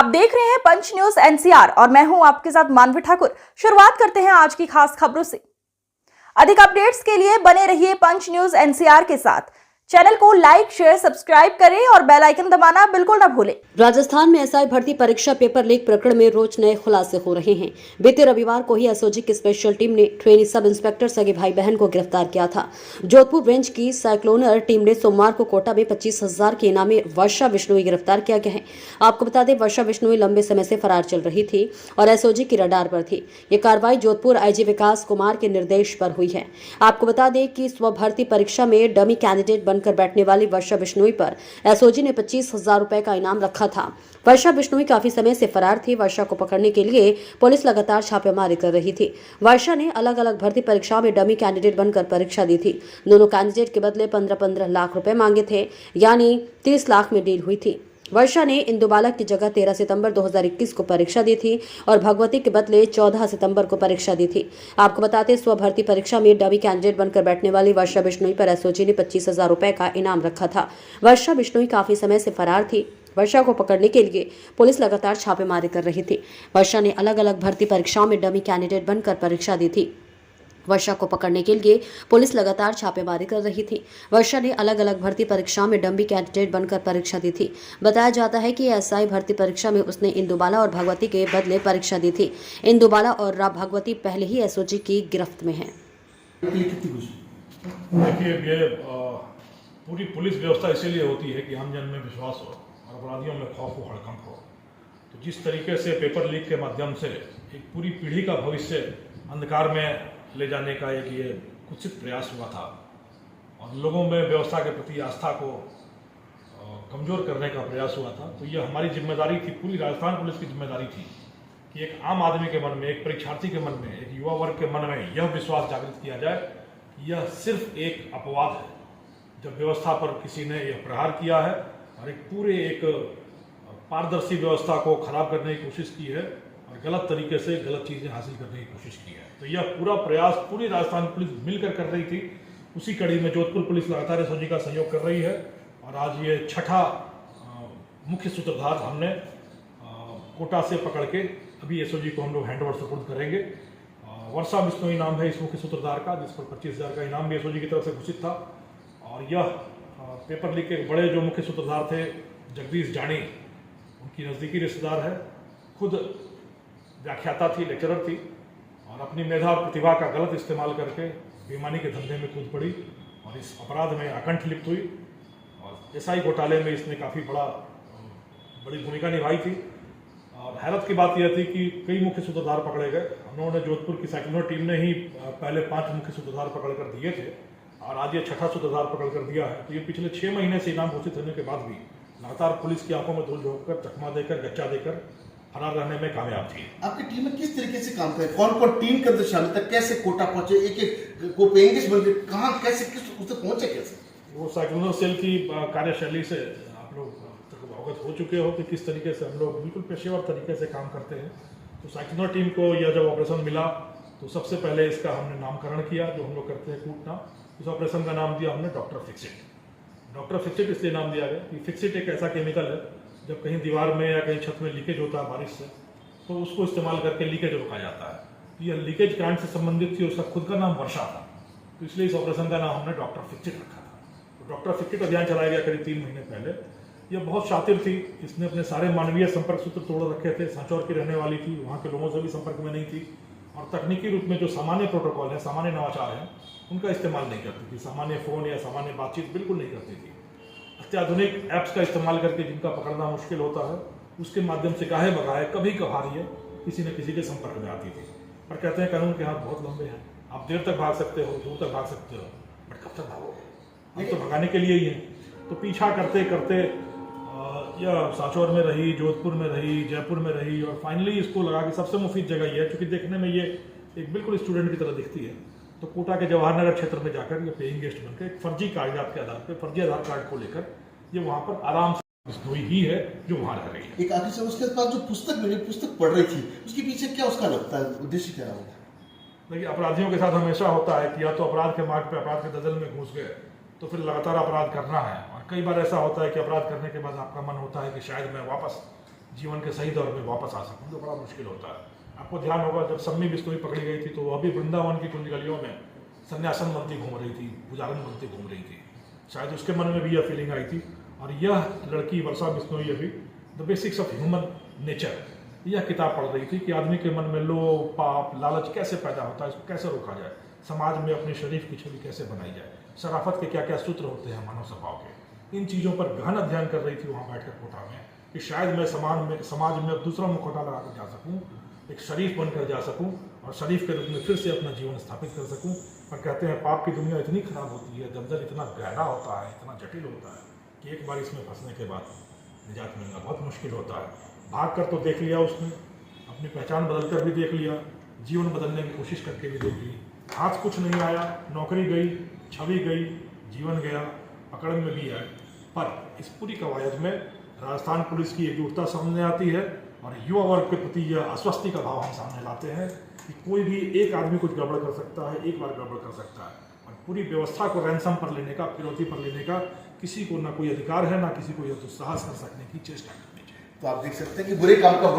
देख रहे हैं पंच न्यूज एनसीआर और मैं हूं आपके साथ मानवी ठाकुर। शुरुआत करते हैं आज की खास खबरों से। अधिक अपडेट्स के लिए बने रहिए पंच न्यूज एनसीआर के साथ। चैनल को लाइक, शेयर, सब्सक्राइब करें और बेल आइकन दबाना बिल्कुल न भूलें। राजस्थान में एसआई भर्ती परीक्षा पेपर लीक प्रकरण में रोज नए खुलासे हो रहे हैं। बीते रविवार को ही एसओजी की स्पेशल टीम ने ट्रेनी सब इंस्पेक्टर सगे भाई बहन को गिरफ्तार किया था। जोधपुर रेंज की साइक्लोनर टीम ने सोमवार को कोटा में 25,000 के इनामी वर्षा बिश्नोई गिरफ्तार किया गया है। आपको बता दें, वर्षा बिश्नोई लंबे समय से फरार चल रही थी और एसओजी की रडार पर थी। ये कार्रवाई जोधपुर आईजी विकास कुमार के निर्देश पर हुई है। आपको बता दें कि स्व भर्ती परीक्षा में डमी कैंडिडेट बनकर बैठने वाली वर्षा बिश्नोई पर एसओजी ने 25,000 रुपए का इनाम रखा था। वर्षा बिश्नोई काफी समय से फरार थी। वर्षा को पकड़ने के लिए पुलिस लगातार छापेमारी कर रही थी। वर्षा ने अलग अलग भर्ती परीक्षाओं में डमी कैंडिडेट बनकर परीक्षा दी थी। दोनों कैंडिडेट के बदले 15-15 लाख रुपए मांगे थे, यानी 30 लाख में डील हुई थी। वर्षा ने इंदुबाला की जगह 13 सितंबर 2021 को परीक्षा दी थी और भगवती के बदले 14 सितंबर को परीक्षा दी थी। आपको बताते, स्व भर्ती परीक्षा में डमी कैंडिडेट बनकर बैठने वाली वर्षा बिश्नोई पर एसओजी ने 25,000 रुपए का इनाम रखा था। वर्षा बिश्नोई काफी समय से फरार थी। वर्षा को पकड़ने के लिए पुलिस लगातार छापेमारी कर रही थी। वर्षा ने अलग अलग भर्ती परीक्षाओं में डमी कैंडिडेट बनकर परीक्षा दी थी। वर्षा को पकड़ने के लिए पुलिस लगातार छापेमारी कर रही थी। वर्षा ने अलग अलग भर्ती परीक्षाओं में डमी कैंडिडेट बनकर परीक्षा दी थी। बताया जाता है कि एसआई भर्ती परीक्षा में उसने इंदुबाला और भगवती के बदले परीक्षा दी थी। इंदुबाला और भगवती पहले ही एसओजी की गिरफ्त में है। देखिए, ये पूरी पुलिस व्यवस्था इसीलिए होती है कि हम जन में विश्वास हो और अपराधियों में खौफ हो, हड़कंप हो। तो जिस तरीके से पेपर लीक के माध्यम से एक पूरी पीढ़ी का भविष्य अंधकार में ले जाने का एक ये कुत्सित प्रयास हुआ था और लोगों में व्यवस्था के प्रति आस्था को कमज़ोर करने का प्रयास हुआ था, तो ये हमारी जिम्मेदारी थी, पूरी राजस्थान पुलिस की जिम्मेदारी थी कि एक आम आदमी के मन में, एक परीक्षार्थी के मन में, एक युवा वर्ग के मन में यह विश्वास जागृत किया जाए कि यह सिर्फ एक अपवाद है जब व्यवस्था पर किसी ने यह प्रहार किया है और एक पूरे एक पारदर्शी व्यवस्था को खराब करने की कोशिश की है और गलत तरीके से गलत चीज़ें हासिल करने की कोशिश की है। तो यह पूरा प्रयास पूरी राजस्थान पुलिस मिलकर कर रही थी। उसी कड़ी में जोधपुर पुलिस लगातार एसओजी का सहयोग कर रही है और आज ये छठा मुख्य सूत्रधार हमने कोटा से पकड़ के अभी एसओजी को हम लोग हैंडओवर सुपुर्द करेंगे। वर्षा बिश्नोई नाम है इस मुख्य सूत्रधार का, जिस पर 25,000 का इनाम भी एसओजी की तरफ से घोषित था। और यह पेपर लीक के बड़े जो मुख्य सूत्रधार थे, जगदीश जानी, उनकी नज़दीकी रिश्तेदार है, खुद व्याख्याता थी, लेक्चरर थी और अपनी मेधा और प्रतिभा का गलत इस्तेमाल करके बेईमानी के धंधे में कूद पड़ी और इस अपराध में अकंठ लिप्त हुई और एसआई घोटाले में इसने काफ़ी बड़ी भूमिका निभाई थी। और हैरत की बात यह थी कि कई मुख्य सूत्रधार पकड़े गए। उन्होंने जोधपुर की साइक्लोनर टीम ने ही पहले 5 मुख्य सूत्रधार पकड़ कर दिए थे और आज ये छठा सूत्रधार पकड़ कर दिया है। तो ये पिछले 6 महीने से इनाम घोषित होने के बाद भी लगातार पुलिस की आंखों में धूल झोंककर, चकमा देकर, गच्चा देकर फरार रहने में कामयाब थी। आपकी टीम में किस तरीके से काम करे, कौन कौन टीम के अंदर शामिल था, कैसे कोटा पहुंचे, एक एक को पेंगेज बन के कहाँ कैसे किस उस तक पहुंचे कैसे? वो साइक्लोनर सेल की कार्यशैली से आप लोग अवगत हो चुके हो कि किस तरीके से हम लोग बिल्कुल पेशेवर तरीके से काम करते हैं। तो साइक्लोनर टीम को यह जब ऑपरेशन मिला तो सबसे पहले इसका हमने नामकरण किया, जो हम लोग करते हैं कूटनाम। इस ऑपरेशन का नाम दिया हमने डॉक्टर फिक्सिट। डॉक्टर फिक्सिट इसलिए नाम दिया गया कि फिक्सिट एक ऐसा केमिकल है, जब कहीं दीवार में या कहीं छत में लीकेज होता है बारिश से, तो उसको इस्तेमाल करके लीकेज रोका जाता है। यह लीकेज कांड से संबंधित थी, उसका खुद का नाम वर्षा था, तो इसलिए इस ऑपरेशन का नाम हमने डॉक्टर फिक्सिट रखा था। तो डॉक्टर फिक्सिट अभियान चलाया गया करीब 3 महीने पहले। यह बहुत शातिर थी, इसने अपने सारे मानवीय संपर्क सूत्र तोड़ रखे थे। सांचौर की रहने वाली थी, वहाँ के लोगों से भी संपर्क में नहीं थी और तकनीकी रूप में जो सामान्य प्रोटोकॉल है, सामान्य नवाचार है, उनका इस्तेमाल नहीं करती थी। सामान्य फ़ोन या सामान्य बातचीत बिल्कुल नहीं करती थी। अत्याधुनिक ऐप्स का इस्तेमाल करके जिनका पकड़ना मुश्किल होता है, उसके माध्यम से गाहे बगाहे कभी कभार ये किसी न किसी के संपर्क में आती थी। पर कहते हैं कानून के हाथ बहुत लंबे हैं, आप देर तक भाग सकते हो, दूर तक भाग सकते हो, बट कब तक भागोगे? हम तो भगाने के लिए ही हैं। तो पीछा करते करते यह सांचौर में रही, जोधपुर में रही, जयपुर में रही और फाइनली इसको लगा कि सबसे मुफीद जगह ये है, क्योंकि देखने में ये एक बिल्कुल स्टूडेंट की तरह दिखती है। तो कोटा के जवाहर नगर क्षेत्र में जाकर ये पेइंग गेस्ट बनकर एक फर्जी कागजात के आधार पर, फर्जी आधार कार्ड को लेकर ये वहाँ पर आराम से बिश्नोई ही है जो वहाँ रह रही है। एक आखिर से उसके बाद जो पुस्तक मिली, पुस्तक पढ़ रही थी, उसके पीछे क्या उसका लगता है उद्देश्य क्या होगा? देखिए, अपराधियों के साथ हमेशा होता है कि या तो अपराध के मार्ग पे, अपराध के दलदल में घुस गए तो फिर लगातार अपराध करना है। और कई बार ऐसा होता है कि अपराध करने के बाद आपका मन होता है कि शायद मैं वापस जीवन के सही दौर में वापस आ सकूं, तो बड़ा मुश्किल होता है। आपको ध्यान होगा जब सम्मी बिश्नोई पकड़ी गई थी तो वह भी वृंदावन की कुछ गलियों में संन्यासन बनती घूम रही थी, पुजारन बनती घूम रही थी। शायद उसके मन में भी यह फीलिंग आई थी। और यह लड़की वर्षा बिश्नोई अभी the basics of human nature यह किताब पढ़ रही थी कि आदमी के मन में लोभ, पाप, लालच कैसे पैदा होता है, इसको कैसे रोका जाए, समाज में अपने शरीफ की छवि कैसे बनाई जाए, शराफत के क्या क्या सूत्र होते हैं मानव स्वभाव के। इन चीज़ों पर गहन अध्ययन कर रही थी वहाँ बैठकर कोटा में कि शायद मैं समाज में दूसरा मुखौटा लगाकर जा सकूँ, एक शरीफ बनकर जा सकूँ और शरीफ के रूप में फिर से अपना जीवन स्थापित कर सकूँ। पर कहते हैं पाप की दुनिया इतनी खराब होती है, दलदल इतना गहरा होता है, इतना जटिल होता है कि एक बार इसमें फंसने के बाद निजात मिलना बहुत मुश्किल होता है। भाग कर तो देख लिया उसने, अपनी पहचान बदल कर भी देख लिया, जीवन बदलने की कोशिश करके भी देख ली, हाथ कुछ नहीं आया, नौकरी गई, छवि गई, जीवन गया, पकड़ में भी आए। पर इस पूरी कवायद में राजस्थान पुलिस की एकजुटता सामने आती है और युवा वर्ग के प्रति यह आश्वस्ति का भाव हम सामने लाते हैं कि कोई भी एक आदमी कुछ गड़बड़ कर सकता है, एक बार गड़बड़ कर सकता है। और पूरी व्यवस्था को रैंसम पर लेने का, फिरौती पर लेने का किसी को ना कोई अधिकार है, ना किसी को यह दुस्साहस कर सकने की चेष्टा करनी चाहिए। तो आप देख सकते हैं कि बुरे काम का